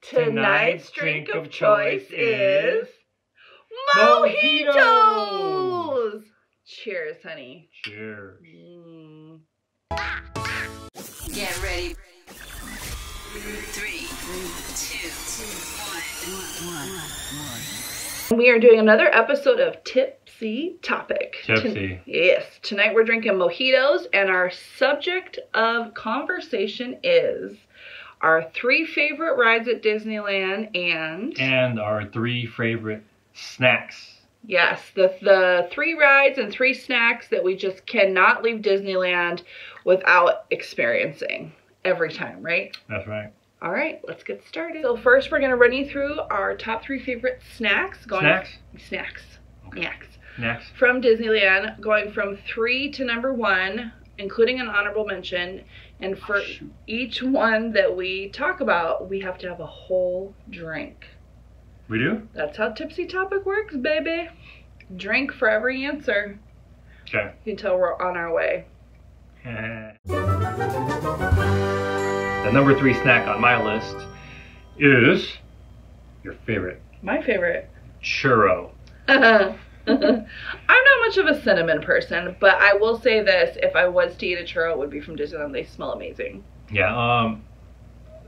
Tonight's drink of choice is mojitos! Cheers, honey. Cheers. Get ready. 3, 2, 1. We are doing another episode of Tipsy Topic. Tipsy. Yes. Tonight we're drinking mojitos, and our subject of conversation is our 3 favorite rides at Disneyland and our 3 favorite snacks. Yes, the 3 rides and 3 snacks that we just cannot leave Disneyland without experiencing every time, right? That's right. All right, let's get started. So first we're going to run you through our top 3 favorite snacks. Snacks? Snacks. Okay. Snacks. Snacks. From Disneyland, going from 3 to number 1, including an honorable mention. And for each one that we talk about, we have to have a whole drink. We do? That's how Tipsy Topic works, baby. Drink for every answer. Okay. You can tell we're on our way. The number 3 snack on my list is your favorite. My favorite. Churro. I'm not much of a cinnamon person, but I will say this: if I was to eat a churro, it would be from Disneyland. They smell amazing. Yeah,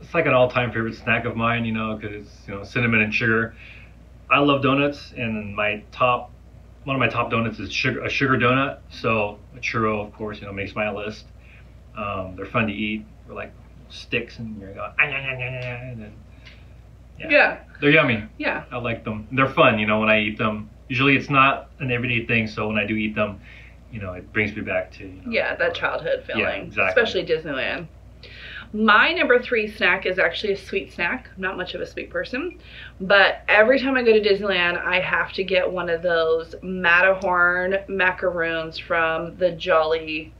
it's like an all-time favorite snack of mine, you know, because it's, cinnamon and sugar. I love donuts, and one of my top donuts is a sugar donut. So a churro, of course, makes my list. They're fun to eat. They're like sticks, and you're going, and then yeah, they're yummy. Yeah, I like them. They're fun, when I eat them. Usually it's not an everyday thing, so when I do eat them, it brings me back to that childhood feeling. Yeah, exactly. Especially Disneyland. My number 3 snack is actually a sweet snack. I'm not much of a sweet person, but every time I go to Disneyland, I have to get one of those Matterhorn macaroons from the Jolly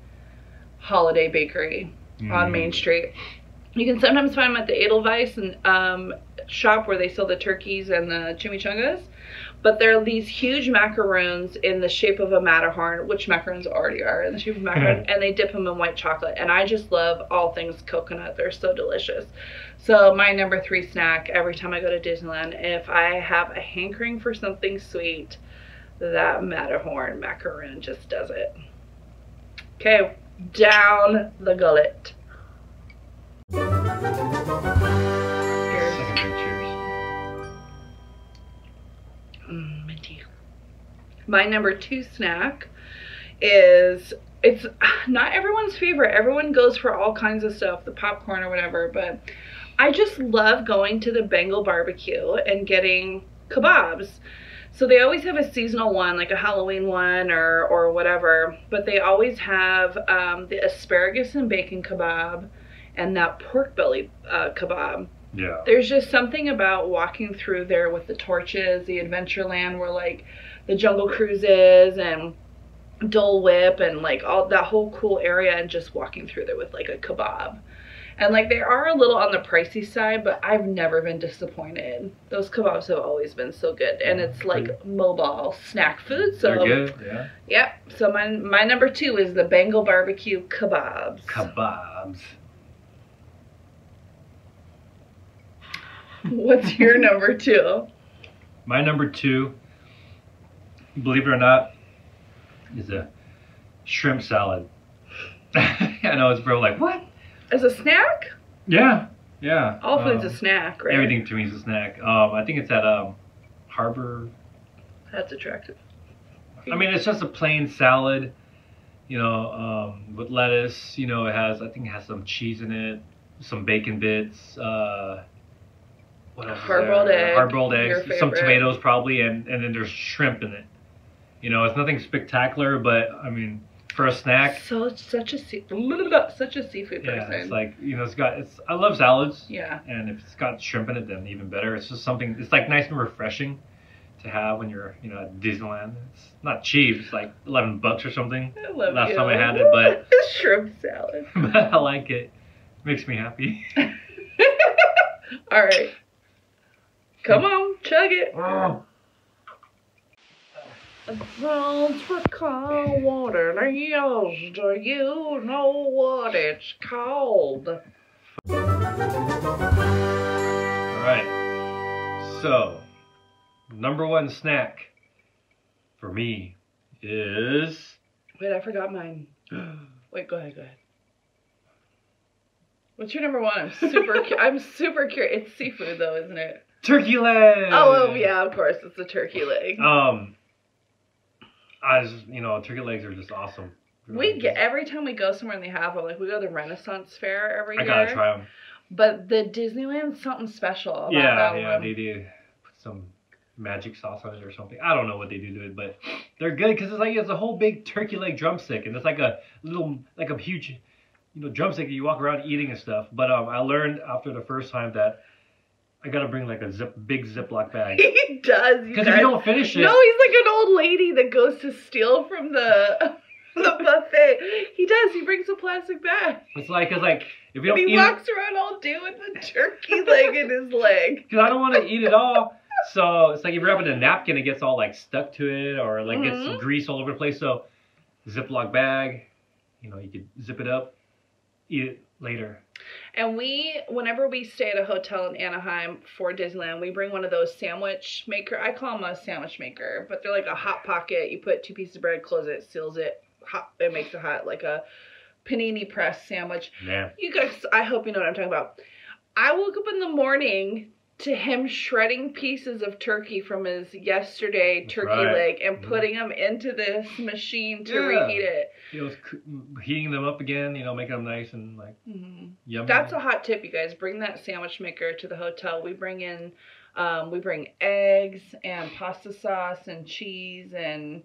Holiday Bakery on Main Street. You can sometimes find them at the Edelweiss and shop where they sell the turkeys and the chimichangas. But they're these huge macaroons in the shape of a Matterhorn, which macaroons already are in the shape of a macaroon, and they dip them in white chocolate. And I just love all things coconut. They're so delicious. So my number 3 snack every time I go to Disneyland, if I have a hankering for something sweet, that Matterhorn macaroon just does it. Okay, down the gullet. Minty. My number 2 snack is, it's not everyone's favorite. Everyone goes for all kinds of stuff, the popcorn or whatever, but I just love going to the Bengal barbecue and getting kebabs. So they always have a seasonal one, like a Halloween one or whatever, but they always have the asparagus and bacon kebab and that pork belly kebab. Yeah. There's just something about walking through there with the torches, the Adventureland where like the Jungle Cruise is, and Dole Whip, and like all that whole cool area, and just walking through there with like a kebab. And like they are a little on the pricey side, but I've never been disappointed. Those kebabs have always been so good, and it's like mobile snack food. So they're good, yeah. Yep. So my number 2 is the Bengal barbecue kebabs. Kebabs. What's your number 2? My number 2, believe it or not, is a shrimp salad. I know it's probably like, what? As a snack? Yeah, yeah. All food's a snack, right? Everything to me is a snack. I think it's at Harbor. That's attractive. I mean, it's just a plain salad, with lettuce. I think it has some cheese in it, some bacon bits. What else? Hard-boiled egg. Hard-boiled eggs. Some tomatoes probably, and then there's shrimp in it. It's nothing spectacular, but I mean, for a snack. So it's such a seafood person. Yeah, it's like I love salads. Yeah. And if it's got shrimp in it, then even better. It's just something. It's like nice and refreshing to have when you're at Disneyland. It's not cheap. It's like $11 or something. I love Last you. time I had it, but shrimp salad. But I like it. Makes me happy. All right. Come on, chug it. Oh. Those for cold water. Do you know what it's called? All right. So, number one snack for me is... Wait, I forgot mine. Wait, go ahead. What's your number one? I'm super curious. It's seafood though, isn't it? Turkey leg! Oh, yeah, of course. It's a turkey leg. Turkey legs are just awesome. Every time we go somewhere and they have them, like we go to the Renaissance Fair every year. I gotta try them. But the Disneyland's something special about that one. They do put some magic sauce on it or something. I don't know what they do to it, but they're good because it's a whole big turkey leg drumstick, and it's like a huge, drumstick that you walk around eating and stuff. But I learned after the first time that I gotta bring like a big Ziploc bag. He does. Because if you don't finish it, no, he's like an old lady that goes to steal from the buffet. He does. He brings a plastic bag. It's like if you don't, he walks around all day with a turkey leg in his leg. Because I don't want to eat it all. So it's like if you're wrapping a napkin, it gets all like stuck to it, or like gets some grease all over the place. So Ziploc bag, you could zip it up, eat it later. And whenever we stay at a hotel in Anaheim for Disneyland, we bring one of those sandwich maker. I call them a sandwich maker, but they're like a hot pocket. You put 2 pieces of bread, close it, seals it, hot. It makes it hot, like a panini press sandwich. Yeah. You guys, I hope you know what I'm talking about. I woke up in the morning to him shredding pieces of turkey from his yesterday turkey leg and putting them into this machine to reheat it. Heating them up again, making them nice and like yummy. That's a hot tip, you guys. Bring that sandwich maker to the hotel. We bring eggs and pasta sauce and cheese and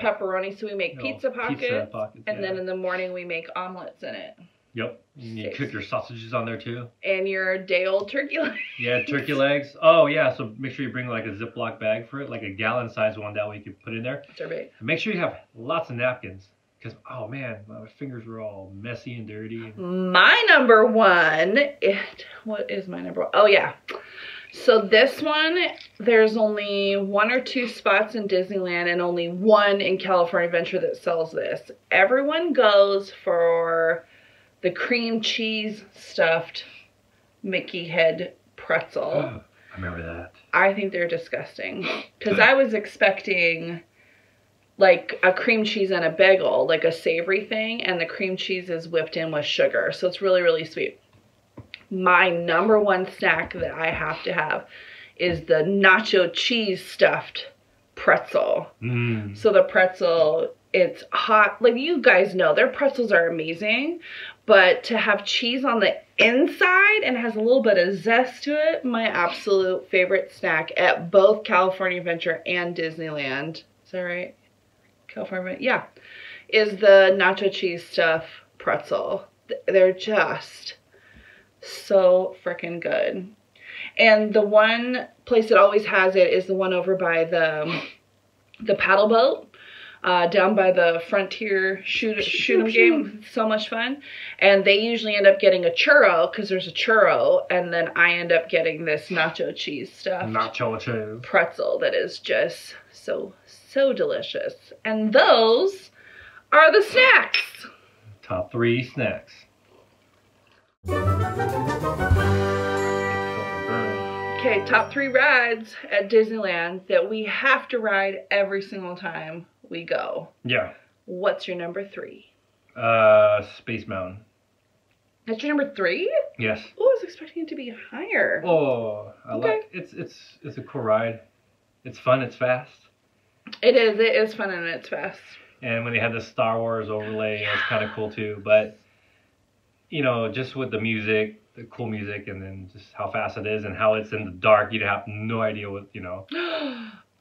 pepperoni. So we make pizza pockets and then in the morning we make omelets in it. Yep. And you cook your sausages on there too. And your day-old turkey legs. Yeah, turkey legs. Oh, yeah. So make sure you bring like a Ziploc bag for it, like a gallon-sized one. That way you can put in there. Sure, babe. And make sure you have lots of napkins. Because, oh man, my fingers were all messy and dirty. My number one, what is my number one? Oh, yeah. So this one, there's only 1 or 2 spots in Disneyland and only 1 in California Adventure that sells this. Everyone goes for the cream cheese stuffed Mickey head pretzel. Oh, I remember that. I think they're disgusting. Because I was expecting like a cream cheese and a bagel, like a savory thing, and the cream cheese is whipped in with sugar. So it's really, really sweet. My number one snack that I have to have is the nacho cheese stuffed pretzel. So the pretzel, it's hot. Like you guys know, their pretzels are amazing. But to have cheese on the inside and has a little bit of zest to it, my absolute favorite snack at both California Adventure and Disneyland. Is that right? California, yeah. Is the nacho cheese stuff pretzel. They're just so freaking good. And the one place that always has it is the one over by the paddle boat. Down by the Frontier shoot 'em game. So much fun. And they usually end up getting a churro because there's a churro. And then I end up getting this nacho cheese stuff. Nacho cheese. Pretzel that is just so delicious. And those are the snacks. Top 3 snacks. Okay, top 3 rides at Disneyland that we have to ride every single time we go. Yeah. What's your number 3? Space Mountain. That's your number 3? Yes. Oh, I was expecting it to be higher. Oh, I like it's a cool ride. It's fun, it's fast. It is fun and it's fast. And when they had the Star Wars overlay, it was kind of cool too. But just with the music, the cool music, and then just how fast it is and how it's in the dark, you'd have no idea what,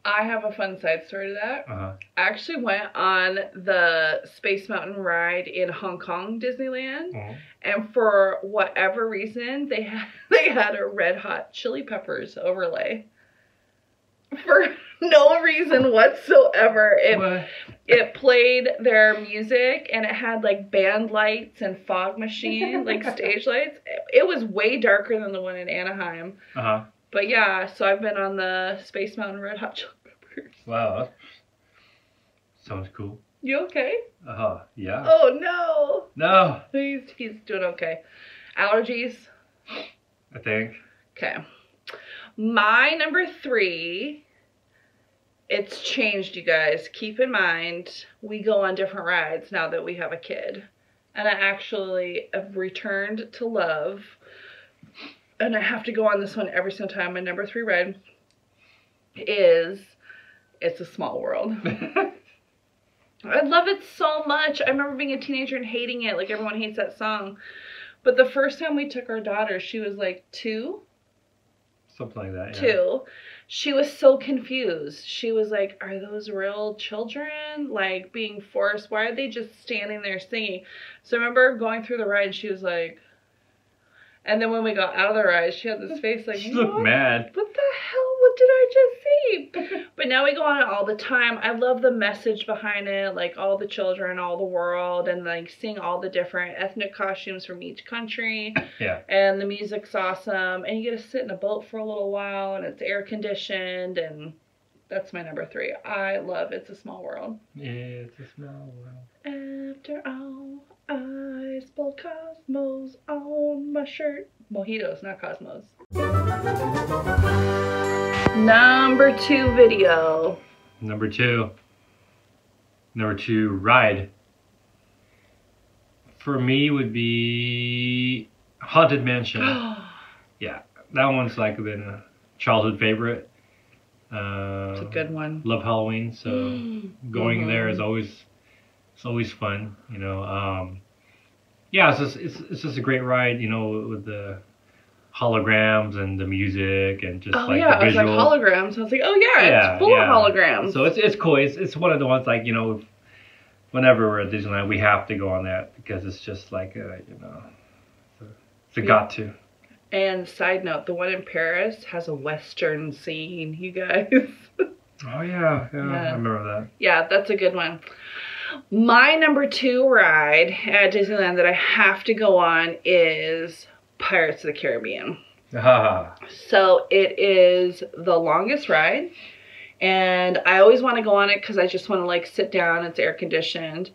I have a fun side story to that. Uh-huh. I actually went on the Space Mountain ride in Hong Kong Disneyland, and for whatever reason, they had a Red Hot Chili Peppers overlay. For no reason whatsoever. It played their music and it had like band lights and fog machine, like stage lights. It was way darker than the one in Anaheim. Uh-huh. But yeah, so I've been on the Space Mountain Red Hot Chili Peppers. Wow, that sounds cool. You okay? Yeah. Oh no. No. He's doing okay. Allergies? I think. Okay. My number 3, it's changed, you guys. Keep in mind, we go on different rides now that we have a kid. And I actually have returned to love. And I have to go on this one every single time. My number 3 ride is It's a Small World. I love it so much. I remember being a teenager and hating it. Like, everyone hates that song. But the first time we took our daughter, she was like 2. Something like that, yeah. 2. She was so confused. She was like, are those real children? Like, being forced? Why are they just standing there singing? So I remember going through the ride and she was like... And then when we got out of the ride, she had this face like, she looked mad. What the hell? What did I just see? But now we go on it all the time. I love the message behind it, like all the children, all the world, and like seeing all the different ethnic costumes from each country. Yeah. And the music's awesome. And you get to sit in a boat for a little while, and it's air conditioned, and that's my number 3. I love It's a Small World. It's a small world. After all, I spelled Cosmos on my shirt. Mojitos, not Cosmos. Number 2 video. Number 2 ride. For me would be Haunted Mansion. Yeah, that one's like been a childhood favorite. It's a good one. Love Halloween, so going there is always fun, you know. Yeah, it's just a great ride, you know, with the holograms and the music and just like the visual. I was like holograms. I was like, oh yeah, it's full of holograms. So it's cool. It's one of the ones, like, you know, whenever we're at Disneyland, we have to go on that because it's just like you know, it's a got to. And side note, the one in Paris has a Western scene, you guys. Oh yeah, I remember that. Yeah, that's a good one. My number 2 ride at Disneyland that I have to go on is Pirates of the Caribbean. So it is the longest ride, and I always want to go on it because I just want to like sit down. It's air conditioned,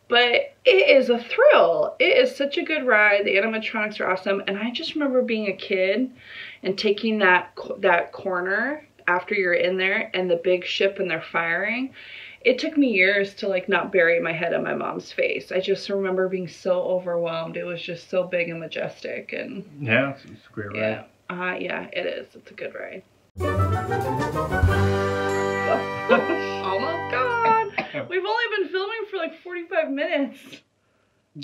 but it is a thrill. It is such a good ride. The animatronics are awesome, and I just remember being a kid and taking that corner after you're in there and the big ship and they're firing. It took me years to like not bury my head in my mom's face. I just remember being so overwhelmed. It was just so big and majestic, and yeah, it's a great ride. Yeah, it is. It's a good ride. Almost gone. We've only been filming for like 45 minutes.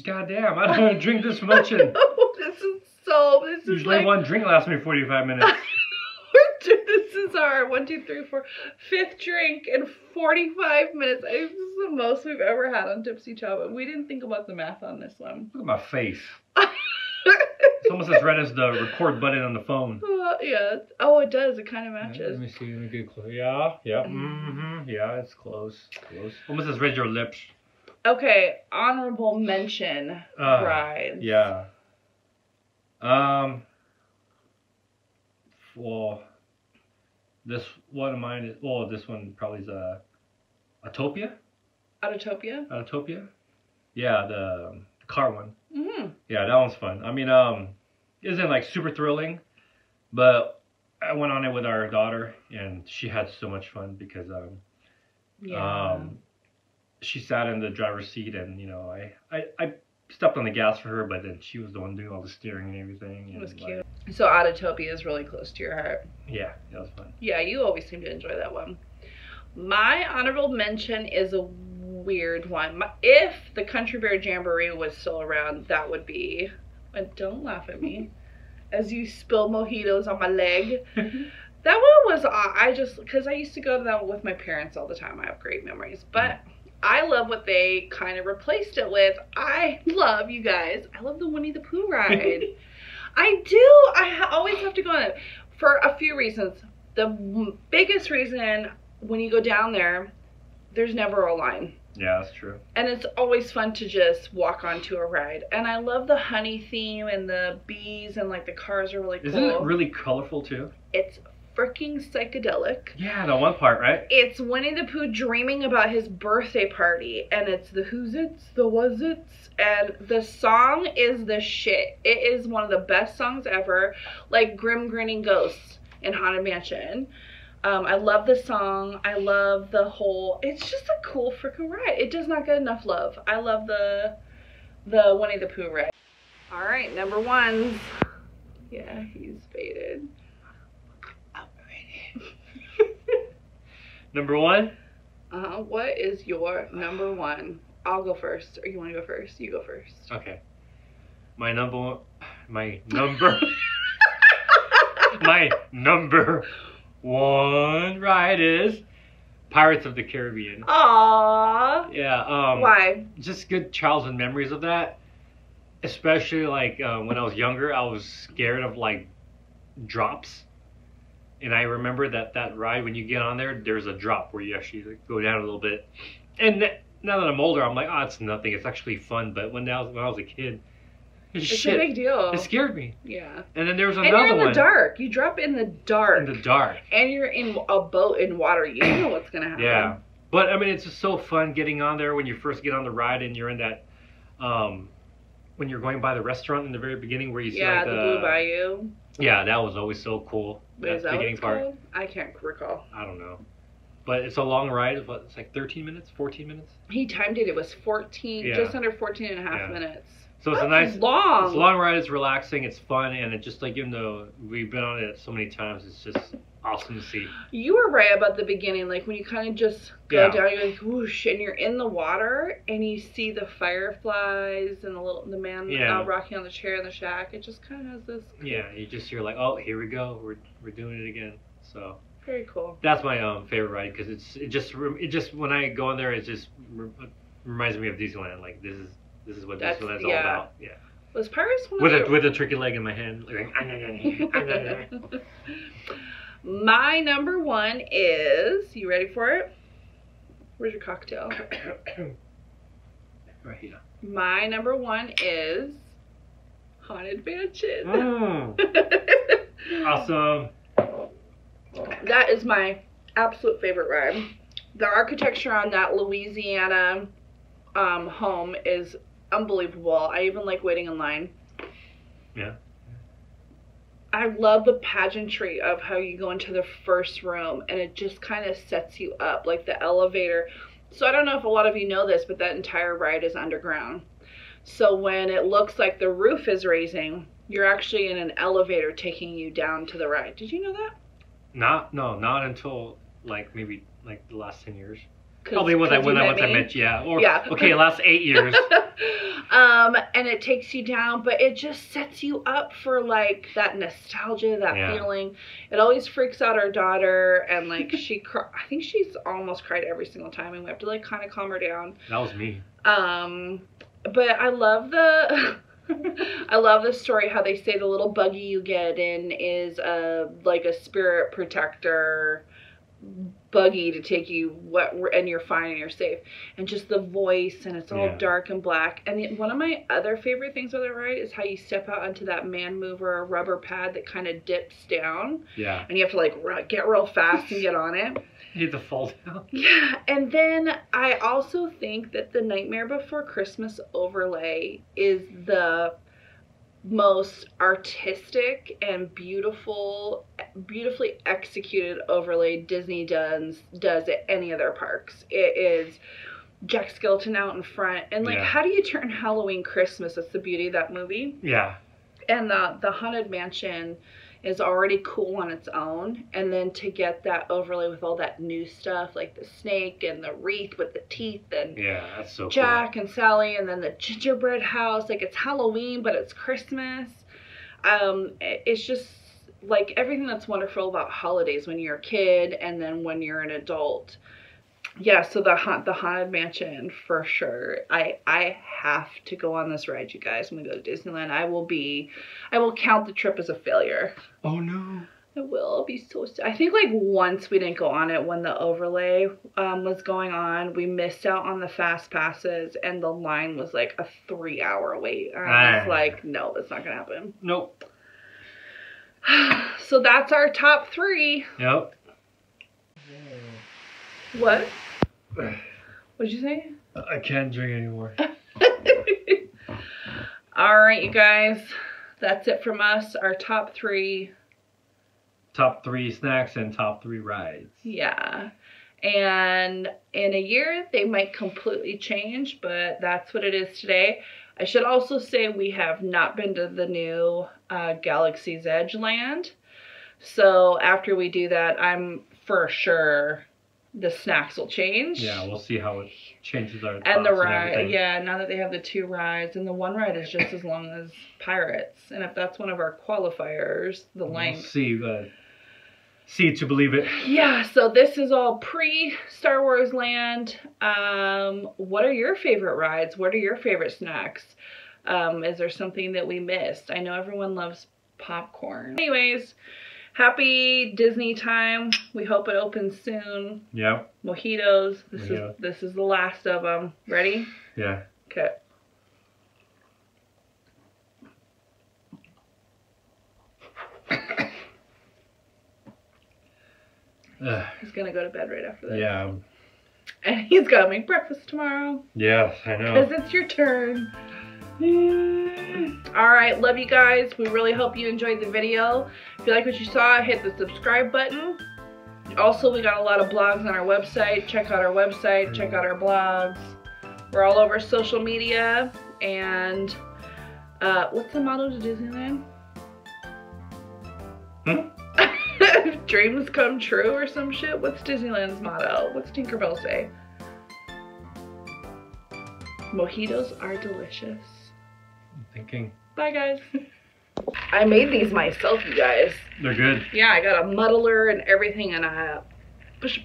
God damn, I don't want to drink this much. This is usually like, one drink lasts me 45 minutes. This is our 1, 2, 3, 4, 5th drink in 45 minutes. This is the most we've ever had on Tipsy Chopper. We didn't think about the math on this one. Look at my face. It's almost as red as the record button on the phone. Yeah. Oh, it does. It kind of matches. Let me see. Let me get close. Yeah. Yeah. Yeah, it's close. Close. Almost as red as your lips. Okay. Honorable mention rides. Yeah. Well, this one of mine is, well, this one probably is Autopia? Autopia? Yeah, the car one. Yeah, that one's fun. I mean, it isn't like super thrilling, but I went on it with our daughter and she had so much fun because she sat in the driver's seat and, you know, I stepped on the gas for her, but then she was the one doing all the steering and everything. And it was cute. So Autotopia is really close to your heart. Yeah, that was fun. Yeah, you always seem to enjoy that one. My honorable mention is a weird one. If the Country Bear Jamboree was still around, that would be... And don't laugh at me as you spill mojitos on my leg. That one was... because I used to go to that with my parents all the time. I have great memories. But... I love what they kind of replaced it with. You guys, I love the Winnie the Pooh ride. I do. I always have to go on it for a few reasons. The biggest reason, when you go down there, there's never a line. Yeah, that's true. And it's always fun to just walk onto a ride. And I love the honey theme and the bees and like the cars are really cool. Isn't it really colorful too? It's freaking psychedelic. Yeah, the one part, right? It's Winnie the Pooh dreaming about his birthday party, and it's the who's it's, the was it's, and the song is the shit. It is one of the best songs ever. Like Grim Grinning Ghosts. in Haunted Mansion. I love the song. I love the whole, it's just a cool freaking ride. It does not get enough love. I love the Winnie the Pooh ride. All right, number ones. Yeah, he's faded. Number one? What is your number one? I'll go first, or you want to go first? You go first. Okay. My number one ride is Pirates of the Caribbean. Aww. Yeah. Why? Just good childhood memories of that. Especially like when I was younger, I was scared of like drops. And I remember that ride, when you get on there, there's a drop where you actually like, go down a little bit. And now that I'm older, I'm like, oh, it's nothing. It's actually fun. But when I was a kid, it's a big deal. It scared me. Yeah. And then there was another one. And you're in the dark. You drop in the dark. In the dark. And you're in a boat in water. You don't know what's going to happen. Yeah. But, I mean, it's just so fun getting on there when you first get on the ride and you're in that, when you're going by the restaurant in the very beginning where you see like the Blue Bayou. Yeah, that was always so cool. Is that beginning part. Called? I can't recall. I don't know. But it's a long ride. But it's like 13 minutes, 14 minutes? He timed it. It was 14, just under 14 and a half minutes. So it's a nice, long. It's a long ride. It's relaxing. It's fun. And it just like, even though we've been on it so many times, it's just awesome to see. You were right about the beginning. Like when you kind of just go down, you're like whoosh, and you're in the water and you see the fireflies and the man rocking on the chair in the shack. It just kind of has this. Yeah, you're like, oh, here we go. We're doing it again. So very cool. That's my favorite ride because it just when I go in there, it just reminds me of Disneyland. Like this is what Disneyland's all about. Yeah. Was Pirates one with a turkey leg in my hand? Like, my number one is, you ready for it? Where's your cocktail? Right here. My number one is Haunted Mansion. Awesome. That is my absolute favorite ride. The architecture on that Louisiana home is unbelievable. I even like waiting in line. Yeah. I love the pageantry of how you go into the first room and it just kind of sets you up, like the elevator. So I don't know if a lot of you know this, but that entire ride is underground. So when it looks like the roof is raising, you're actually in an elevator taking you down to the ride. Did you know that? Not until like maybe like the last 10 years. Probably when I met you. Okay, last 8 years. And it takes you down, but it just sets you up for like that nostalgia, that feeling. It always freaks out our daughter, and like I think she's almost cried every single time, and we have to like kind of calm her down. That was me. But I love the story how they say the little buggy you get in is like a spirit protector buggy to take you and you're fine and you're safe, and just the voice, and it's all dark and black. And one of my other favorite things about that ride is how you step out onto that man mover rubber pad that kind of dips down, and you have to like get real fast and get on it. You have to fall down. Yeah. And then I also think that the Nightmare Before Christmas overlay is the most artistic and beautifully executed overlay Disney does at any of their parks. It is Jack Skellington out in front, and like how do you turn Halloween Christmas? That's the beauty of that movie. Yeah. And the Haunted Mansion is already cool on its own, and then to get that overlay with all that new stuff like the snake and the wreath with the teeth and that's so Jack cool. and Sally, and then the gingerbread house, like it's Halloween but it's Christmas. It's just like everything that's wonderful about holidays when you're a kid and then when you're an adult. Yeah, so the Haunted Mansion for sure. I have to go on this ride, you guys. When we go to Disneyland, I will count the trip as a failure. Oh no. I will. I'll be so sad. I think like once we didn't go on it when the overlay was going on. We missed out on the fast passes, and the line was like a 3-hour wait. And I was like, no, that's not gonna happen. Nope. So that's our top 3. Yep. What? What'd you say? I can't drink anymore. All right, you guys. That's it from us. Our top 3 top 3 snacks and top 3 rides. Yeah. And in a year, they might completely change, but that's what it is today. I should also say we have not been to the new Galaxy's Edge land. So after we do that, I'm for sure the snacks will change. Yeah, we'll see how it changes our and the thoughts ride. everything. Yeah, now that they have the 2 rides, and the 1 ride is just as long as Pirates. And if that's one of our qualifiers, the length. We'll see it to believe it. Yeah, so this is all pre-Star Wars land. What are your favorite rides? What are your favorite snacks? Is there something that we missed? I know everyone loves popcorn. Anyways, happy Disney time. We hope it opens soon. Yeah. Mojitos. This is the last of them. Ready? Yeah. Okay. He's gonna go to bed right after this. Yeah. And he's gotta make breakfast tomorrow. Yes, I know. Because it's your turn. Alright, love you guys. We really hope you enjoyed the video. If you like what you saw, hit the subscribe button. Also, we got a lot of blogs on our website. Check out our website. Check out our blogs. We're all over social media. And what's the motto to Disneyland? Dreams come true or some shit? What's Disneyland's motto? What's Tinkerbell say? Mojitos are delicious. I'm thinking. Bye, guys. I made these myself, you guys. They're good. Yeah, I got a muddler and everything, and I push.